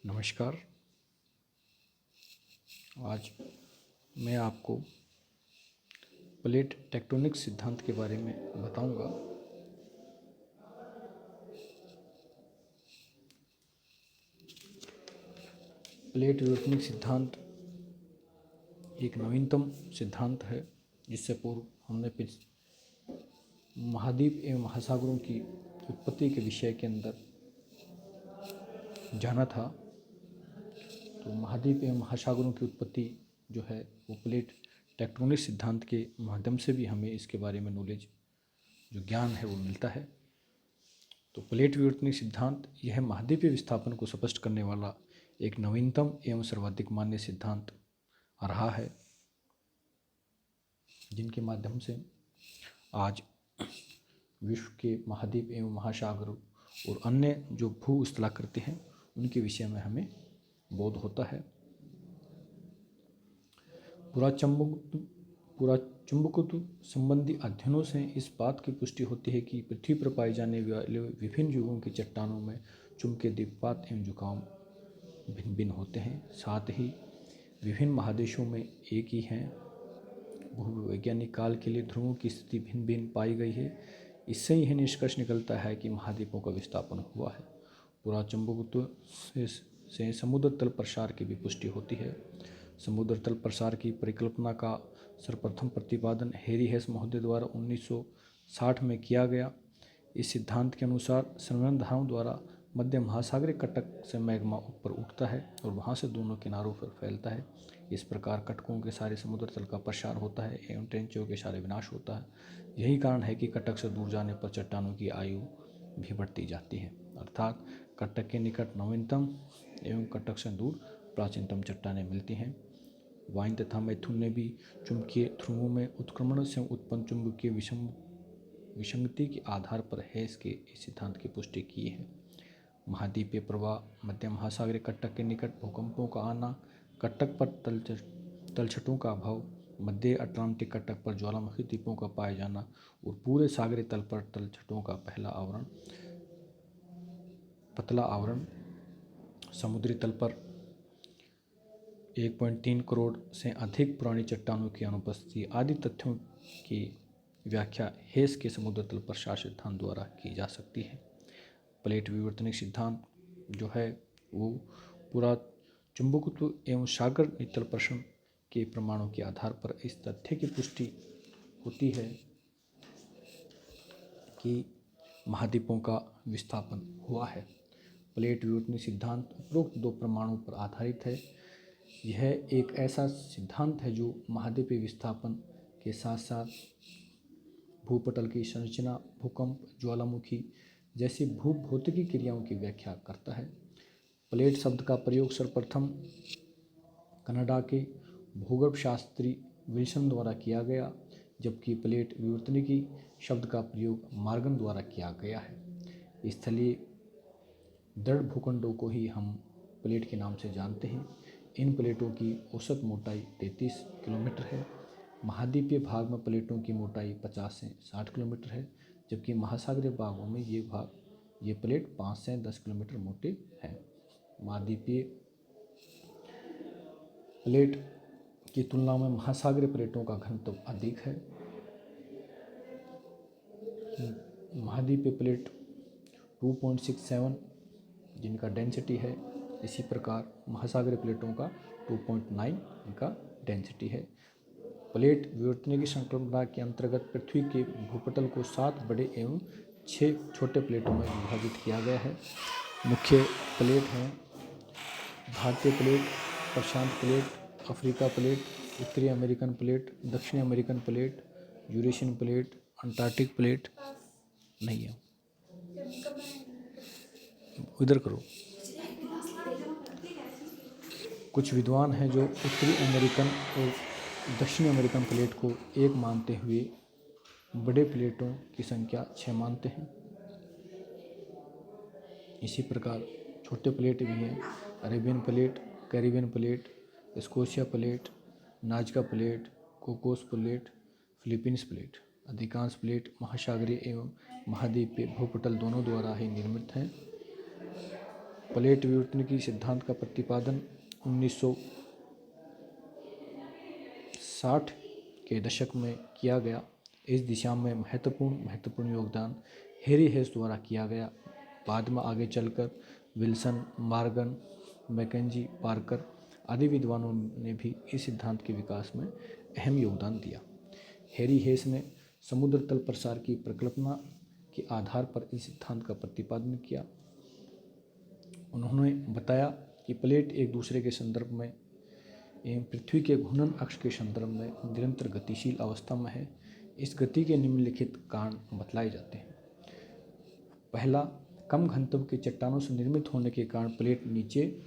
नमस्कार। आज मैं आपको प्लेट टेक्टोनिक सिद्धांत के बारे में बताऊंगा। प्लेट विवर्तनिक सिद्धांत एक नवीनतम सिद्धांत है, जिससे पूर्व हमने महाद्वीप एवं महासागरों की उत्पत्ति के विषय के अंदर जाना था। तो महाद्वीप एवं महासागरों की उत्पत्ति जो है वो प्लेट टेक्टोनिक सिद्धांत के माध्यम से भी हमें इसके बारे में नॉलेज, जो ज्ञान है, वो मिलता है। तो प्लेट विवर्तनिक सिद्धांत यह महाद्वीपीय विस्थापन को स्पष्ट करने वाला एक नवीनतम एवं सर्वाधिक मान्य सिद्धांत रहा है, जिनके माध्यम से आज विश्व के महाद्वीप एवं महासागरों और अन्य जो भू स्थलाकृति हैं उनके विषय में हमें बोध होता है। पुराचुंबकत्व संबंधी अध्ययनों से इस बात की पुष्टि होती है कि पृथ्वी पर पाए जाने वाले विभिन्न युगों की चट्टानों में चुंबकीय दिक्पात एवं झुकाव भिन्न भिन्न होते हैं। साथ ही विभिन्न महादेशों में एक ही हैं। भूवैज्ञानिक काल के लिए ध्रुवों की स्थिति भिन्न भिन्न पाई गई है। इससे यह निष्कर्ष निकलता है कि महाद्वीपों का विस्थापन हुआ है। पुराचुंबकत्व से समुद्र तल प्रसार की भी पुष्टि होती है। समुद्र तल प्रसार की परिकल्पना का सर्वप्रथम प्रतिपादन हैरी हेस महोदय द्वारा 1960 में किया गया। इस सिद्धांत के अनुसार संवहन धाराओं द्वारा मध्य महासागरीय कटक से मैग्मा ऊपर उठता है और वहां से दोनों किनारों पर फैलता है। इस प्रकार कटकों के सारे समुद्र तल का प्रसार होता है एवं ट्रेंचों के सारे विनाश होता है। यही कारण है कि कटक से दूर जाने पर चट्टानों की आयु भी बढ़ती जाती है, अर्थात कटक के निकट नवीनतम एवं कटक से दूर प्राचीनतम चट्टानें मिलती हैं। वाइन तथा मैथुन ने भी चुंबकीय ध्रुवों में उत्क्रमण से उत्पन्न चुंबकीय विसंगति के आधार पर हेस के इस सिद्धांत की पुष्टि की है। महाद्वीपीय प्रवाह, मध्य महासागरीय कटक के निकट भूकंपों का आना, कटक पर तलछटों का अभाव, मध्य अटलांटिक कटक पर ज्वालामुखी द्वीपों का पाया जाना और पूरे सागरीय तल पर तलछटों का पतला आवरण, समुद्री तल पर 1.3 करोड़ से अधिक पुरानी चट्टानों की अनुपस्थिति आदि तथ्यों की व्याख्या हेस के समुद्र तल प्रसार सिद्धांत द्वारा की जा सकती है। प्लेट विवर्तनिक सिद्धांत जो है वो पूरा चुंबकत्व एवं सागर नितल प्रश्न के प्रमाणों के आधार पर इस तथ्य की पुष्टि होती है कि महाद्वीपों का विस्थापन हुआ है। प्लेट विवर्तनिक सिद्धांत उपरोक्त दो प्रमाणों पर आधारित है। यह एक ऐसा सिद्धांत है जो महाद्वीपीय विस्थापन के साथ साथ भूपटल की संरचना, भूकंप, ज्वालामुखी जैसी भूभौतिकी क्रियाओं की व्याख्या करता है। प्लेट शब्द का प्रयोग सर्वप्रथम कनाडा के भूगर्भशास्त्री विल्सन द्वारा किया गया, जबकि प्लेट विवर्तनिकी शब्द का प्रयोग मॉर्गन द्वारा किया गया है। स्थलीय दृढ़ भूखंडों को ही हम प्लेट के नाम से जानते हैं। इन प्लेटों की औसत मोटाई 33 किलोमीटर है। महाद्वीपीय भाग में प्लेटों की मोटाई 50 से 60 किलोमीटर है, जबकि महासागरीय भागों में ये प्लेट 5 से 10 किलोमीटर मोटे हैं। महाद्वीपीय प्लेट की तुलना में महासागरीय प्लेटों का घनत्व अधिक है। महाद्वीपीय प्लेट 2.67 जिनका डेंसिटी है, इसी प्रकार महासागरीय प्लेटों का 2.9 इनका डेंसिटी है। प्लेट विवर्तनिकी संकल्पना के अंतर्गत पृथ्वी के भूपटल को 7 बड़े एवं 6 छोटे प्लेटों में विभाजित किया गया है। मुख्य प्लेट हैं भारतीय प्लेट, प्रशांत प्लेट, अफ्रीका प्लेट, उत्तरी अमेरिकन प्लेट, दक्षिणी American plate, Eurasian plate, Antarctic plate नहीं है, इधर करो। कुछ विद्वान हैं जो उत्तरी अमेरिकन और दक्षिणी अमेरिकन प्लेट को एक मानते हुए बड़े प्लेटों की संख्या 6 मानते हैं। इसी प्रकार छोटे प्लेट भी हैं, Arabian plate, Caribbean plate, Scotia plate, नाजका plate, Cocos plate, Philippines plate. अधिकांश प्लेट महासागरीय एवं महाद्वीपीय भूपटल दोनों द्वारा ही निर्मित हैं। प्लेट विवर्तनिकी सिद्धांत का प्रतिपादन 1960 के दशक में किया गया। इस दिशा में महत्वपूर्ण योगदान हैरी हेस द्वारा किया गया। बाद में आगे चलकर विल्सन, मॉर्गन, मैकेंजी, पार्कर आदि विद्वानों ने भी इस सिद्धांत के विकास में अहम योगदान दिया। हैरी हेस ने समुद्र तल प्रसार की परिकल्पना के आधार पर इस सिद्धांत का प्रतिपादन किया। उन्होंने बताया कि प्लेट एक दूसरे के संदर्भ में एवं पृथ्वी के घूर्णन अक्ष के संदर्भ में निरंतर गतिशील अवस्था में है। इस गति के निम्नलिखित कारण बतलाए जाते हैं। पहला, कम घनत्व के चट्टानों से निर्मित होने के कारण प्लेट नीचे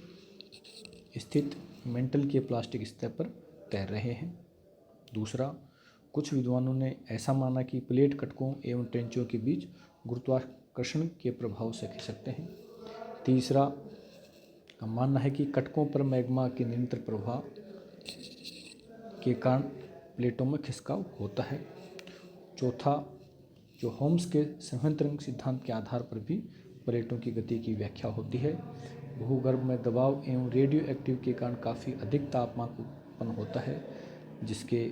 स्थित मेंटल के प्लास्टिक सतह पर तैर रहे हैं। दूसरा, कुछ विद्वानों ने ऐसा माना कि प्लेट कटकों एवं ट्रेंचों के बीच गुरुत्वाकर्षण के प्रभाव से खिसकते हैं। तीसरा का मानना है कि कटकों पर मैग्मा के निरंतर प्रभाव के कारण प्लेटों में खिसकाव होता है। चौथा, जो होम्स के संहतरंग सिद्धांत के आधार पर भी प्लेटों की गति की व्याख्या होती है। भूगर्भ में दबाव एवं रेडियो एक्टिव के कारण काफ़ी अधिक तापमान उत्पन्न होता है, जिसके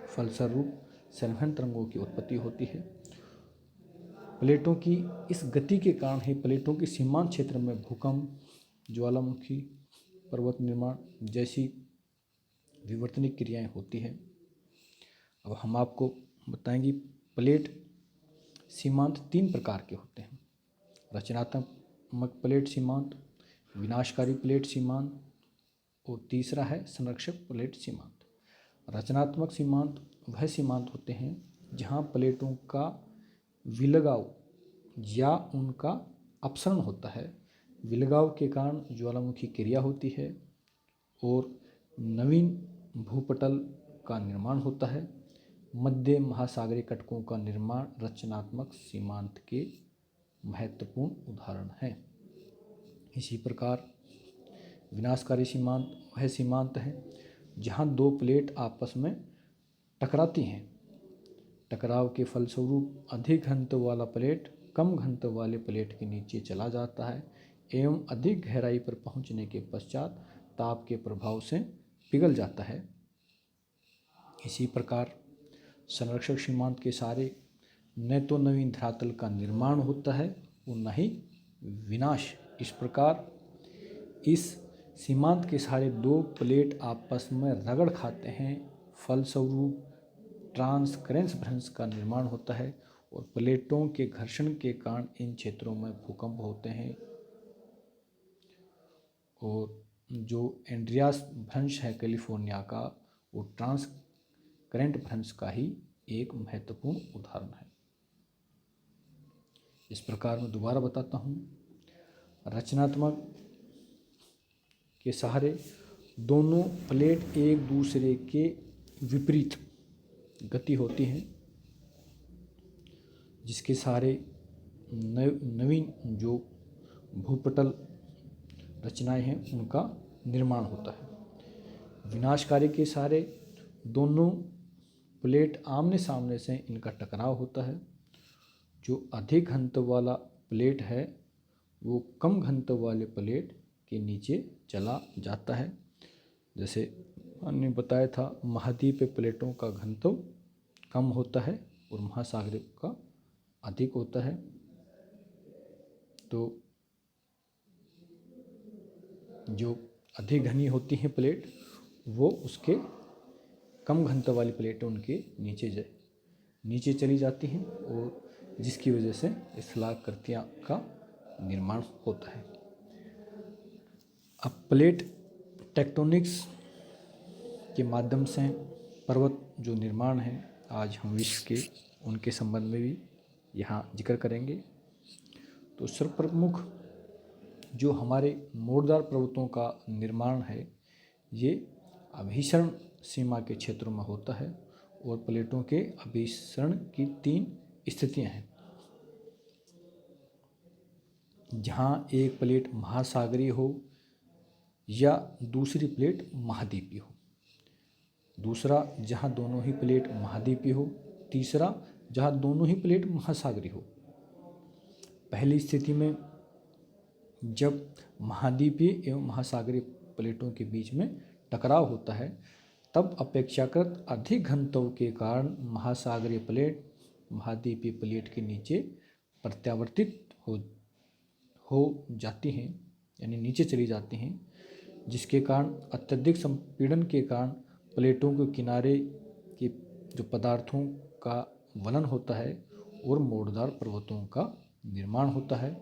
फलस्वरूप संवहन तरंगों की उत्पत्ति होती है। प्लेटों की इस गति के कारण ही प्लेटों के सीमांत क्षेत्र में भूकंप, ज्वालामुखी, पर्वत निर्माण जैसी विवर्तनिक क्रियाएं होती हैं। अब हम आपको बताएंगे प्लेट सीमांत 3 प्रकार के होते हैं। रचनात्मक प्लेट सीमांत, विनाशकारी प्लेट सीमांत और तीसरा है संरक्षक प्लेट सीमांत। रचनात्मक सीमांत वह सीमांत होते हैं जहां प्लेटों का विलगाव या उनका अपसरण होता है। विलगाव के कारण ज्वालामुखी क्रिया होती है और नवीन भूपटल का निर्माण होता है। मध्य महासागरीय कटकों का निर्माण रचनात्मक सीमांत के महत्वपूर्ण उदाहरण हैं। इसी प्रकार विनाशकारी सीमांत वह सीमांत है जहां 2 प्लेट आपस में टकराती हैं। टकराव के फलस्वरूप अधिक घनत्व वाला प्लेट कम घनत्व वाले प्लेट के नीचे चला जाता है एवं अधिक गहराई पर पहुंचने के पश्चात ताप के प्रभाव से पिघल जाता है। इसी प्रकार संरक्षक सीमांत के सारे न तो नवीन धरातल का निर्माण होता है और न ही विनाश। इस प्रकार इस सीमांत के सारे 2 प्लेट आपस में रगड़ खाते हैं। फलस्वरूप ट्रांसकरेंस भ्रंश का निर्माण होता है और प्लेटों के घर्षण के कारण इन क्षेत्रों में भूकंप होते हैं। और जो एंड्रियास भ्रंश है कैलिफोर्निया का, वो ट्रांसकरेंट भ्रंश का ही एक महत्वपूर्ण उदाहरण है। इस प्रकार मैं दोबारा बताता हूँ। रचनात्मक के सहारे दोनों प्लेट एक दूसरे के विपरीत गति होती हैं, जिसके सहारे नवीन जो भूपटल रचनाएं हैं उनका निर्माण होता है। विनाशकारी के सहारे दोनों प्लेट आमने सामने से इनका टकराव होता है। जो अधिक घनत्व वाला प्लेट है वो कम घनत्व वाले प्लेट के नीचे चला जाता है। जैसे हमने बताया था, महाद्वीपीय प्लेटों का घनत्व कम होता है और महासागरीय का अधिक होता है। तो जो अधिक घनी होती हैं प्लेट वो उसके कम घनत्व वाली प्लेट उनके नीचे चली जाती हैं और जिसकी वजह से स्थलाकृतियाँ का निर्माण होता है। अब प्लेट टेक्टोनिक्स के माध्यम से पर्वत जो निर्माण है आज हम विश्व के, उनके संबंध में भी यहाँ जिक्र करेंगे। तो सर्वप्रमुख जो हमारे मोड़दार पर्वतों का निर्माण है ये अभिसरण सीमा के क्षेत्रों में होता है और प्लेटों के अभिसरण की 3 स्थितियाँ हैं, जहाँ एक प्लेट महासागरीय हो या दूसरी प्लेट महाद्वीपीय हो। दूसरा, जहाँ दोनों ही प्लेट महाद्वीपीय हो। तीसरा, जहाँ दोनों ही प्लेट महासागरीय हो। पहली स्थिति में जब महाद्वीपीय एवं महासागरीय प्लेटों के बीच में टकराव होता है तब अपेक्षाकृत अधिक घनत्व के कारण महासागरीय प्लेट महाद्वीपीय प्लेट के नीचे प्रत्यावर्तित हो जाती हैं, यानी नीचे चली जाती हैं, जिसके कारण अत्यधिक संपीड़न के कारण प्लेटों के किनारे के जो पदार्थों का वलन होता है और मोड़दार पर्वतों का निर्माण होता है।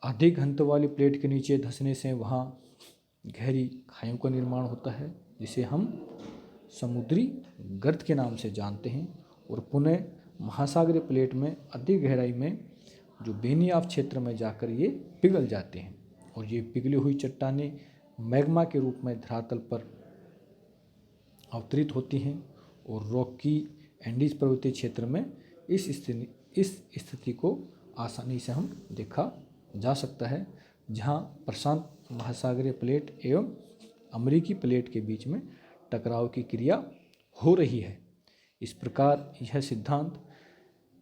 अधिक घनत्व वाली प्लेट के नीचे धंसने से वहाँ गहरी खाइयों का निर्माण होता है, जिसे हम समुद्री गर्त के नाम से जानते हैं। और पुनः महासागरीय प्लेट में अधिक गहराई में जो बेनियाफ क्षेत्र में जाकर ये पिघल जाते हैं और ये पिघली हुई चट्टानें मैग्मा के रूप में धरातल पर अवतरित होती हैं और रॉकी एंडीज पर्वतीय क्षेत्र में इस स्थिति को आसानी से हम देखा जा सकता है, जहां प्रशांत महासागरीय प्लेट एवं अमेरिकी प्लेट के बीच में टकराव की क्रिया हो रही है। इस प्रकार यह सिद्धांत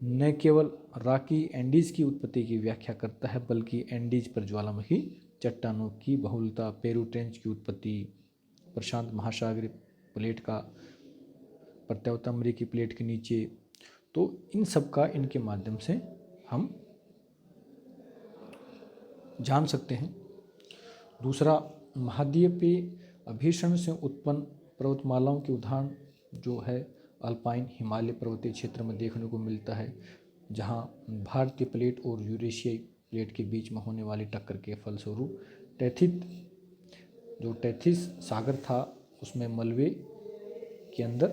न केवल रॉकी एंडीज की उत्पत्ति की व्याख्या करता है बल्कि एंडीज पर ज्वालामुखी चट्टानों की बहुलता, पेरू ट्रेंच की उत्पत्ति, प्रशांत महासागरीय प्लेट का प्रत्यावर्तन अमेरिकी प्लेट के नीचे, तो इन सब का इनके माध्यम से हम जान सकते हैं। दूसरा, महाद्वीपीय अभीषण से उत्पन्न पर्वतमालाओं के उदाहरण जो है अल्पाइन हिमालय पर्वतीय क्षेत्र में देखने को मिलता है, जहां भारतीय प्लेट और यूरेशियाई प्लेट के बीच में होने वाली टक्कर के फलस्वरूप टैथिस सागर था उसमें मलबे के अंदर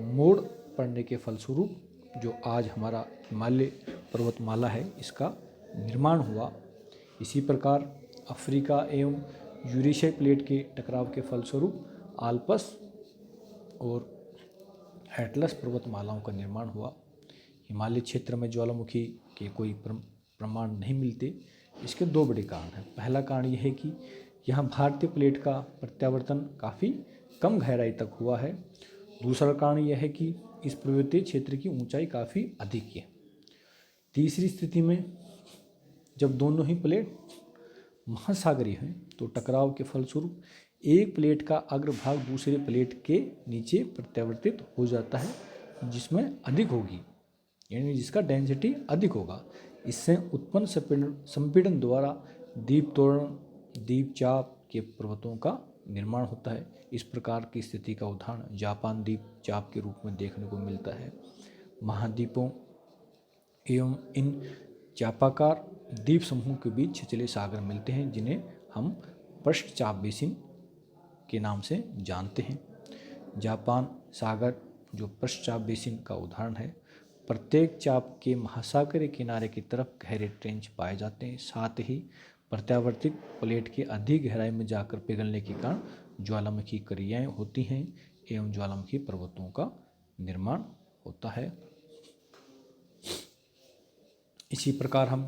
मोड़ पड़ने के फलस्वरूप जो आज हमारा हिमालय पर्वतमाला है इसका निर्माण हुआ। इसी प्रकार अफ्रीका एवं यूरेशियाई प्लेट के टकराव के फलस्वरूप आल्प्स और एटलस पर्वतमालाओं का निर्माण हुआ। हिमालय क्षेत्र में ज्वालामुखी के कोई प्रमाण नहीं मिलते। इसके दो बड़े कारण हैं। पहला कारण यह है कि यहाँ भारतीय प्लेट का प्रत्यावर्तन काफ़ी कम गहराई तक हुआ है। दूसरा कारण यह है कि इस पर्वतीय क्षेत्र की ऊंचाई काफ़ी अधिक है। तीसरी स्थिति में जब दोनों ही प्लेट महासागरीय हैं तो टकराव के फलस्वरूप एक प्लेट का अग्रभाग दूसरे प्लेट के नीचे प्रत्यावर्तित हो जाता है, जिसमें अधिक होगी, यानी जिसका डेंसिटी अधिक होगा। इससे उत्पन्न संपीड़न द्वारा द्वीप तोरण, द्वीप चाप के पर्वतों का निर्माण होता है। इस प्रकार की स्थिति का उदाहरण जापान द्वीप चाप के रूप में देखने को मिलता है। महाद्वीपों एवं इन चापाकार द्वीप समूह के बीच छिछले सागर मिलते हैं, जिन्हें हम पृष्ठ चाप बेसिन के नाम से जानते हैं। जापान सागर जो पृष्ठ चाप बेसिन का उदाहरण है, प्रत्येक चाप के महासागरीय किनारे की तरफ गहरे ट्रेंच पाए जाते हैं। साथ ही प्रत्यावर्तित प्लेट के अधिक गहराई में जाकर पिघलने के कारण ज्वालामुखी क्रियाएं होती हैं एवं ज्वालामुखी पर्वतों का निर्माण होता है। इसी प्रकार हम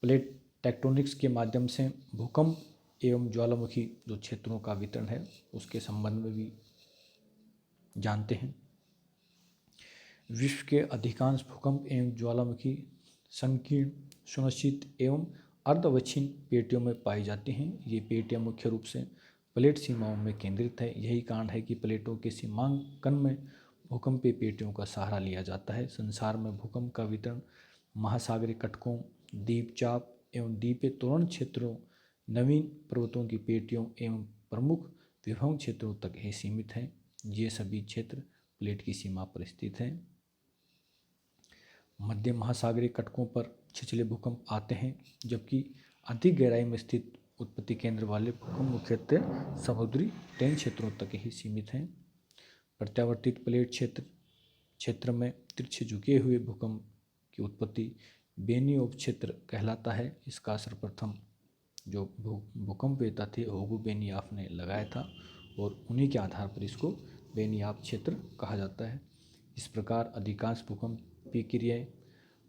प्लेट टेक्टोनिक्स के माध्यम से भूकंप एवं ज्वालामुखी जो क्षेत्रों का वितरण है उसके संबंध में भी जानते हैं। विश्व के अधिकांश भूकंप एवं ज्वालामुखी संकीर्ण, सुनिश्चित एवं अर्धवक्षीय पेटियों में पाई जाती हैं। ये पेटियां मुख्य रूप से प्लेट सीमाओं में केंद्रित है। यही कारण है कि प्लेटों के सीमांकन में भूकंपीय पेटियों का सहारा लिया जाता है। संसार में भूकंप का वितरण महासागरीय कटकों, द्वीप चाप एवं द्वीपीय तोरण क्षेत्रों, नवीन पर्वतों की पेटियों एवं प्रमुख विभव क्षेत्रों तक ही सीमित हैं। ये सभी क्षेत्र प्लेट की सीमा पर स्थित हैं। मध्य महासागरीय कटकों पर छिछले भूकंप आते हैं, जबकि अधिक गहराई में स्थित उत्पत्ति केंद्र वाले भूकंप मुख्यतः समुद्री तैन क्षेत्रों तक ही सीमित हैं। प्रत्यावर्तित प्लेट क्षेत्र में तिरछे झुके हुए भूकंप की उत्पत्ति बेनियोफ क्षेत्र कहलाता है। इसका सर्वप्रथम जो भूकंप वेता थे होगो बेनियाफ ने लगाया था और उन्हीं के आधार पर इसको बेनियाफ क्षेत्र कहा जाता है। इस प्रकार अधिकांश भूकंपीय क्रियाएं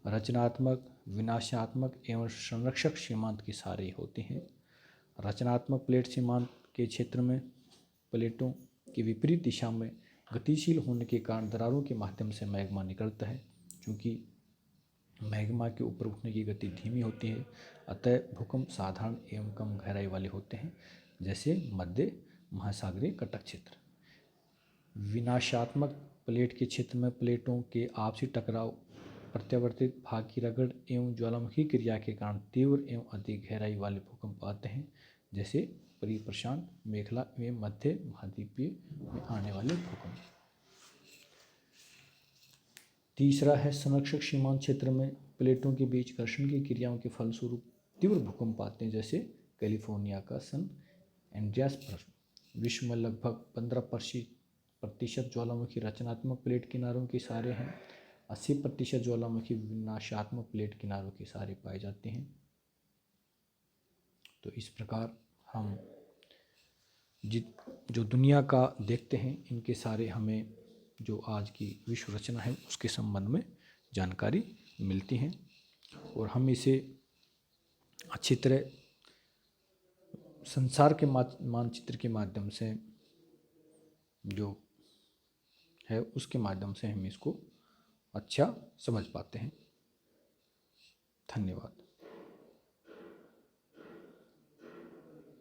रचनात्मक, विनाशात्मक एवं संरक्षक सीमांत की सारी होती हैं। रचनात्मक प्लेट सीमांत के क्षेत्र में प्लेटों की विपरीत दिशा में गतिशील होने के कारण दरारों के माध्यम से मैग्मा निकलता है। चूँकि मैग्मा के ऊपर उठने की गति धीमी होती है, अतः भूकंप साधारण एवं कम गहराई वाले होते हैं, जैसे मध्य महासागरीय कटक क्षेत्र। विनाशात्मक प्लेट के क्षेत्र में प्लेटों के आपसी टकराव, प्रत्यावर्तित भाग की रगड़ एवं ज्वालामुखी क्रिया के कारण तीव्र एवं अधिक गहराई वाले भूकंप आते हैं, जैसे परिप्रशांत, मेखला एवं मध्य महाद्वीपीय में आने वाले भूकंप। तीसरा है संरक्षक सीमांत क्षेत्र में प्लेटों के बीच घर्षण की क्रियाओं के फलस्वरूप तीव्र भूकंप आते हैं, जैसे कैलिफोर्निया का सन एंड्रियास प्रश्न। विश्व में लगभग 15% ज्वालामुखी रचनात्मक प्लेट किनारों के सहारे हैं, 80% ज्वालामुखी विनाशात्मक प्लेट किनारों के सहारे पाए जाते हैं। तो इस प्रकार हम जो दुनिया का देखते हैं, इनके सारे हमें जो आज की विश्व रचना है उसके संबंध में जानकारी मिलती है, और हम इसे अच्छी तरह संसार के मानचित्र के माध्यम से जो है उसके माध्यम से हम इसको अच्छा समझ पाते हैं। धन्यवाद।